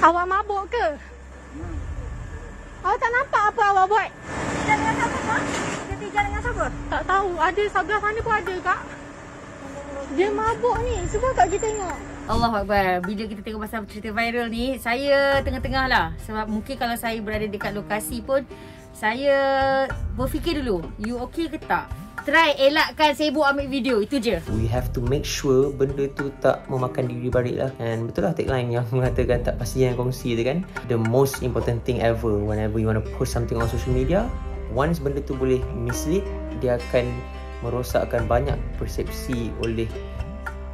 Awak mabuk ke? Awak tak nampak apa awak buat? Tiga dengan siapa, Pak? Ketiga dengan siapa? Tak tahu. Ada sebelah sana pun ada, Kak. Dia mabuk ni. Cuba Kak kita tengok. Allahuakbar. Bila kita tengok pasal cerita viral ni, saya tengah-tengah lah. Sebab mungkin kalau saya berada dekat lokasi pun, saya berfikir dulu, you okay ke tak? Try elakkan sibuk ambil video, itu je. We have to make sure benda tu tak memakan diri balik lah. And betul lah tagline yang mengatakan tak pasti yang kongsi tu kan. The most important thing ever whenever you want to post something on social media, once benda tu boleh mislead, dia akan merosakkan banyak persepsi oleh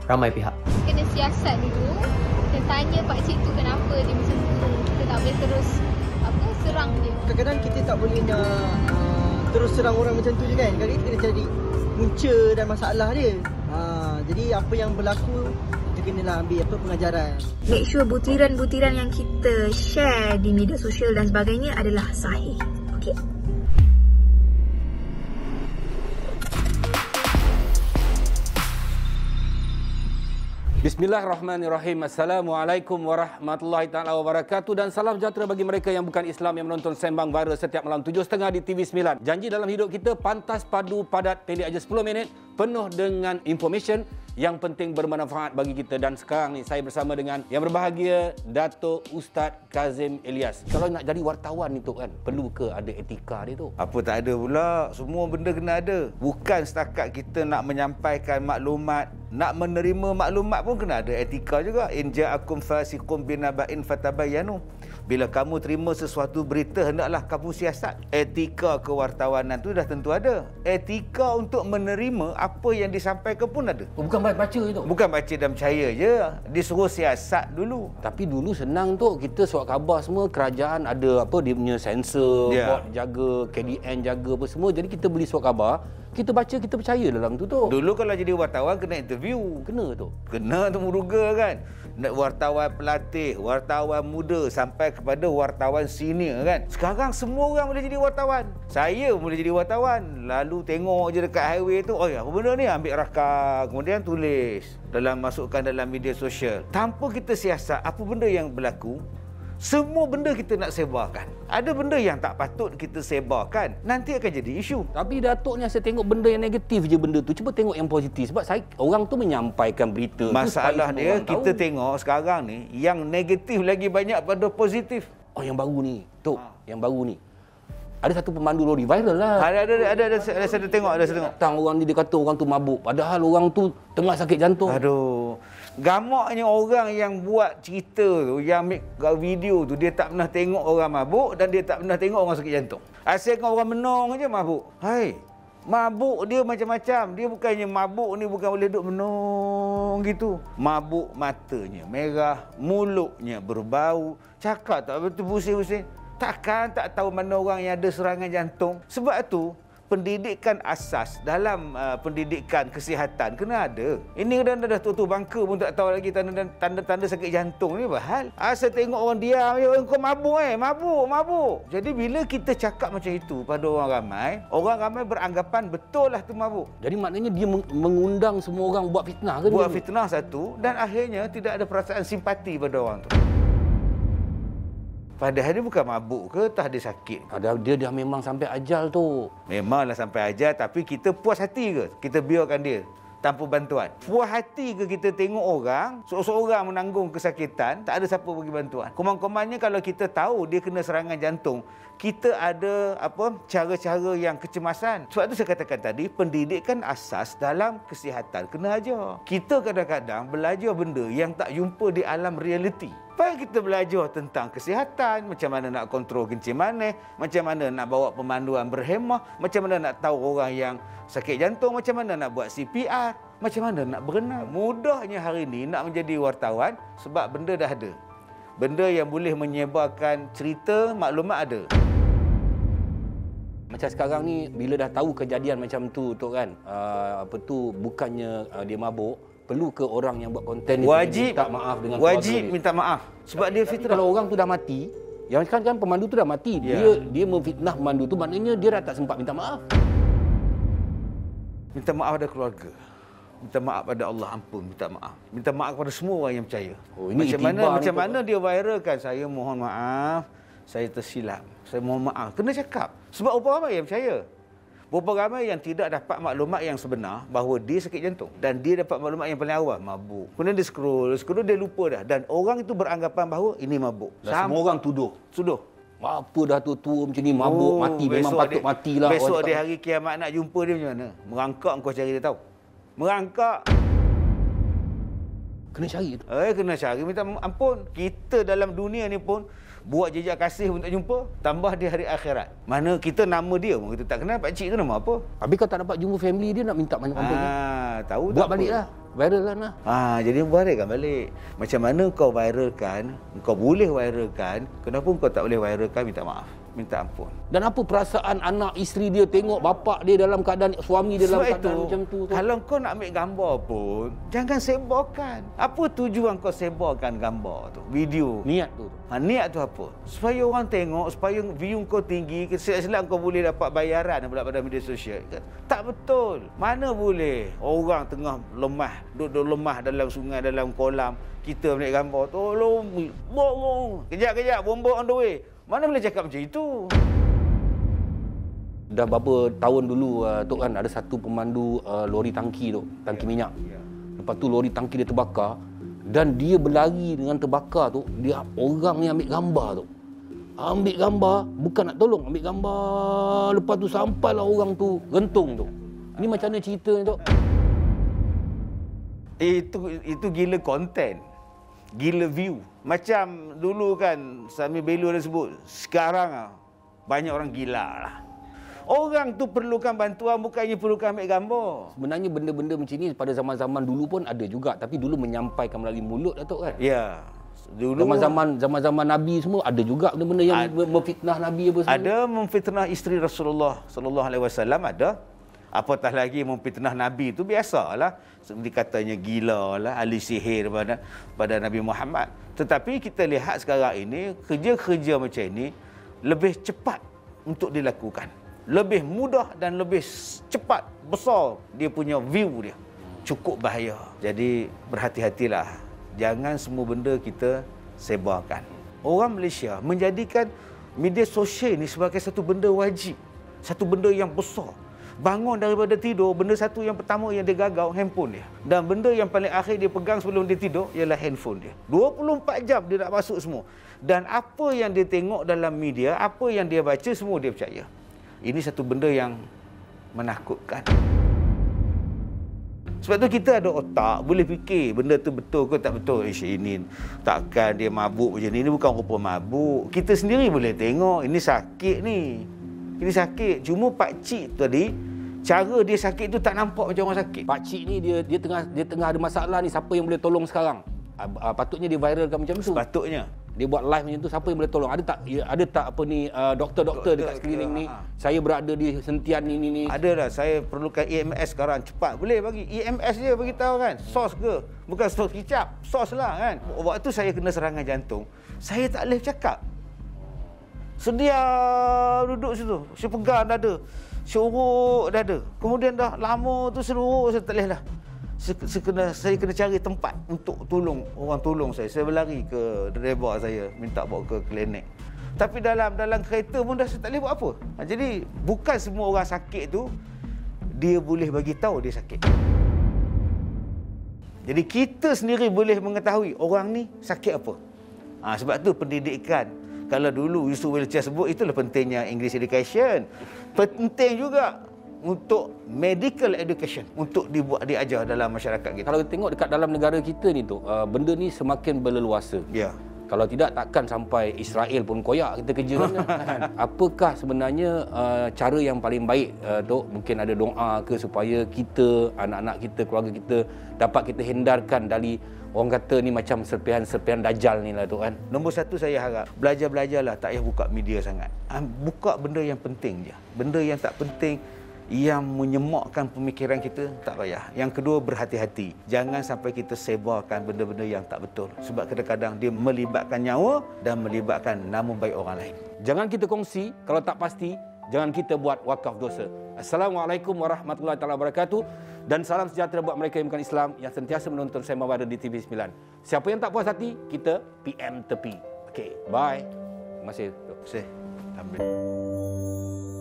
ramai pihak. Kena siasat dulu dan tanya pakcik tu kenapa dia macam tu. Kita tak boleh terus serang dia. Kadang-kadang kita tak boleh nak terus serang orang macam tu je kan. Kadang-kadang kita kena cari punca dan masalah dia. Jadi apa yang berlaku, kita kenalah ambil pengajaran. Make sure butiran-butiran yang kita share di media sosial dan sebagainya adalah sahih. Okay? Bismillahirrahmanirrahim. Assalamualaikum warahmatullahi taala wabarakatuh dan salam sejahtera bagi mereka yang bukan Islam yang menonton Sembang Viral setiap malam 7.30 di TV9. Janji dalam hidup kita pantas, padu, padat, pendek aja 10 minit, penuh dengan information yang penting bermanfaat bagi kita. Dan sekarang ni saya bersama dengan yang berbahagia, Dato' Ustaz Kazim Elias. Kalau nak jadi wartawan ni tu kan, perlu ke ada etika dia tu? Apa tak ada pula, semua benda kena ada. Bukan setakat kita nak menyampaikan maklumat, nak menerima maklumat pun kena ada etika juga. In ja'akum fasiqun binaba'in fatabayyanu. Bila kamu terima sesuatu berita, hendaklah kamu siasat. Etika kewartawanan tu dah tentu ada. Etika untuk menerima apa yang disampaikan pun ada. Bukan baca itu. Bukan baca dan percaya je. Disuruh siasat dulu. Tapi dulu senang tu, kita surat khabar semua, kerajaan ada apa, dia punya sensor, bot jaga, KDN jaga apa semua. Jadi kita beli surat khabar, kita baca, kita percaya dalam tu tu. Dulu kalau jadi wartawan kena interview. Kena tu. Kena tu muruga kan. Wartawan pelatih, wartawan muda sampai kepada wartawan senior kan. Sekarang semua orang boleh jadi wartawan. Saya boleh jadi wartawan. Lalu tengok je dekat highway tu, oh ya, apa benda ni? Ambil rakam, kemudian tulis masukkan dalam media sosial. Tanpa kita siasat apa benda yang berlaku, semua benda kita nak sebarkan. Ada benda yang tak patut kita sebarkan, nanti akan jadi isu. Tapi Datuk ni saya tengok benda yang negatif je benda tu. Cuba tengok yang positif. Sebab orang tu menyampaikan berita. Masalah dia, kita tengok sekarang ni, yang negatif lagi banyak pada positif. Oh, yang baru ni. Tok, yang baru ni. Ada satu pemandu lori viral lah. Ada saya tengok. Datang orang ni, dia kata orang tu mabuk. Padahal orang tu tengah sakit jantung. Aduh. Gamaknya orang yang buat cerita tu, yang ambil video tu, dia tak pernah tengok orang mabuk dan dia tak pernah tengok orang sakit jantung. Asalkan orang menong aja mabuk. Hai, mabuk dia macam-macam. Dia bukannya mabuk ni bukan boleh duduk menong gitu. Mabuk matanya merah, mulutnya berbau, cakap tak betul pusing-pusing. Takkan tak tahu mana orang yang ada serangan jantung. Sebab tu pendidikan asas dalam pendidikan kesihatan kena ada. Ini kadang-kadang dah tutup bangka pun tak tahu lagi tanda-tanda sakit jantung ni apa hal. Asal tengok orang diam, kau mabuk mabuk. Jadi bila kita cakap macam itu pada orang ramai beranggapan betul lah tu mabuk. Jadi maknanya dia mengundang semua orang buat fitnah ke? Buat fitnah satu, dan akhirnya tidak ada perasaan simpati pada orang tu. Padahal dia bukan mabuk ke, tak ada sakit. Dia dah memang sampai ajal tu. Memanglah sampai ajal, tapi kita puas hati ke? Kita biarkan dia tanpa bantuan. Puas hati ke kita tengok orang, seorang menanggung kesakitan, tak ada siapa bagi bantuan. Komang-komangnya kalau kita tahu dia kena serangan jantung, kita ada cara-cara yang kecemasan. Sebab tu saya katakan tadi, pendidikan asas dalam kesihatan kena ajar. Kita kadang-kadang belajar benda yang tak jumpa di alam realiti. Baik kita belajar tentang kesihatan, macam mana nak kontrol kencing manis, macam mana nak bawa pemanduan berhemah, macam mana nak tahu orang yang sakit jantung, macam mana nak buat CPR, macam mana nak berenang. Mudahnya hari ini nak menjadi wartawan sebab benda dah ada. Benda yang boleh menyebarkan cerita, maklumat ada. Macam sekarang ni, bila dah tahu kejadian macam tu kan, bukannya dia mabuk, perlu ke orang yang buat konten ni minta maaf dengan wajib minta maaf sebab dia fitnah. Kalau orang tu dah mati, yang kan pemandu tu dah mati, dia memfitnah pemandu tu, maknanya dia dah tak sempat minta maaf. Minta maaf pada keluarga. minta maaf pada Allah, ampun, minta maaf. Minta maaf kepada semua orang yang percaya. Oh, ini macam mana dia viralkan, saya mohon maaf, saya tersilap, saya mohon maaf. Kena cakap. Sebab berapa ramai yang percaya? Berapa ramai yang tidak dapat maklumat yang sebenar bahawa dia sakit jantung. Dan dia dapat maklumat yang paling awal, mabuk. Kemudian dia scroll, dia lupa dah. Dan orang itu beranggapan bahawa ini mabuk. Dan semua orang tuduh. Apa dah tu tua macam ni, mabuk, mati. Memang patut matilah. Besok di hari kiamat nak jumpa dia macam mana? Merangkak kau cari dia tahu. Merangkak. Kena cari tu. Kena cari, minta ampun. Kita dalam dunia ni pun buat jejak kasih untuk jumpa, tambah di hari akhirat. Mana kita nama dia pun kita tak kenal, pak cik tu nama apa? Habis kau tak dapat jumpa family dia, nak minta banyak ampun. Tahu buat baliklah. Viralkan lah. Jadi viralkan balik. Macam mana kau viralkan, kau boleh viralkan, kenapa kau tak boleh viralkan, minta maaf, minta ampun. Dan apa perasaan anak isteri dia tengok bapak dia dalam keadaan, suami dia dalam keadaan macam tu? Kalau kau nak ambil gambar pun, jangan sebarkan. Apa tujuan kau sebarkan gambar tu, video? Niat tu. Niat tu apa? Supaya orang tengok, supaya view kau tinggi, silap-silap kau boleh dapat bayaran pula pada media sosial. Tak betul. Mana boleh orang tengah lemah, duduk lemah dalam sungai, dalam kolam, kita ambil gambar, tolong, kejap, bomba on the way. Mana boleh cakap macam itu? Dah berapa tahun dulu Tok kan, ada satu pemandu lori tangki tu, tangki minyak. Lepas tu lori tangki dia terbakar dan dia berlari dengan terbakar tu, dia orang ni ambil gambar tu. Ambil gambar, bukan nak tolong, ambil gambar. Lepas tu sampailah orang tu gantung tu. Ni macam mana cerita ni Tok? Itu gila konten. Gila view. Macam dulu kan Sami Belo dah sebut, sekarang banyak orang gila lah. Orang tu perlukan bantuan, bukannya perlukan ambil gambar. Sebenarnya benda-benda macam ni pada zaman-zaman dulu pun ada juga, tapi dulu menyampaikan melalui mulut Datuk kan? Ya. Dulu zaman-zaman Nabi semua ada juga benda-benda yang memfitnah Nabi apa semua. Ada memfitnah isteri Rasulullah sallallahu alaihi wasallam, ada. Apatah lagi memfitnah Nabi itu biasalah. Dikatanya gila lah, ahli sihir pada Nabi Muhammad. Tetapi kita lihat sekarang ini, kerja-kerja macam ini lebih cepat untuk dilakukan. Lebih mudah dan lebih cepat, besar dia punya view dia. Cukup bahaya. Jadi berhati-hatilah. Jangan semua benda kita sebarkan. Orang Malaysia menjadikan media sosial ini sebagai satu benda wajib. Satu benda yang besar. Bangun daripada tidur, benda satu yang pertama yang dia gagau, handphone dia. Dan benda yang paling akhir dia pegang sebelum dia tidur ialah handphone dia. 24 jam dia nak masuk semua. Dan apa yang dia tengok dalam media, apa yang dia baca, semua dia percaya. Ini satu benda yang menakutkan. Sebab tu kita ada otak, boleh fikir benda tu betul ke tak betul. Ini takkan dia mabuk macam ni, ini bukan rupa mabuk. Kita sendiri boleh tengok, ini sakit ni. Ini sakit. Cuma pakcik tadi, cara dia sakit tu tak nampak macam orang sakit. Pakcik ni dia tengah ada masalah ni, siapa yang boleh tolong sekarang? Patutnya dia viralkan macam tu. Sepatutnya. Dia buat live macam tu, siapa yang boleh tolong? Ada tak apa ni doktor-doktor dekat sekeliling ni? Saya berada di sentian ni. Ada dah, saya perlukan EMS sekarang, cepat boleh bagi. EMS je bagi tahu kan. Sos ke? Bukan sos kicap, sos lah kan. Waktu saya kena serangan jantung, saya tak boleh cakap. Sedia duduk situ, saya pegang dada, saya urut dada. Kemudian dah lama tu saya tak boleh lah. Saya kena cari tempat untuk tolong, orang tolong saya. Saya berlari ke driver saya, minta bawa ke klinik. Tapi dalam kereta pun dah saya tak boleh buat apa. Jadi bukan semua orang sakit tu dia boleh bagi tahu dia sakit. Jadi kita sendiri boleh mengetahui orang ni sakit apa. Sebab tu pendidikan. Kalau dulu Yusuf Wiltshire sebut, itulah pentingnya English education. Penting juga untuk medical education, untuk diajar dalam masyarakat kita. Kalau kita tengok dekat dalam negara kita ni tu, benda ni semakin berleluasa. Ya. Kalau tidak, takkan sampai Israel pun koyak kita kerja kan. Apakah sebenarnya cara yang paling baik Tok? Mungkin ada doa ke supaya kita, anak-anak kita, keluarga kita dapat kita hindarkan dari orang kata ni macam serpihan-serpihan dajjal ni lah Tok kan. Nombor satu saya harap, belajar-belajarlah, tak payah buka media sangat. Buka benda yang penting je. Benda yang tak penting, yang menyemakkan pemikiran kita, tak payah. Yang kedua, berhati-hati. Jangan sampai kita sebarkan benda-benda yang tak betul. Sebab kadang-kadang dia melibatkan nyawa dan melibatkan nama baik orang lain. Jangan kita kongsi, kalau tak pasti, jangan kita buat wakaf dosa. Assalamualaikum warahmatullahi wabarakatuh. Dan salam sejahtera buat mereka yang bukan Islam yang sentiasa menonton Sembang Viral di TV9. Siapa yang tak puas hati, kita PM tepi. Okey, bye. Terima kasih. Terima kasih. Alhamdulillah.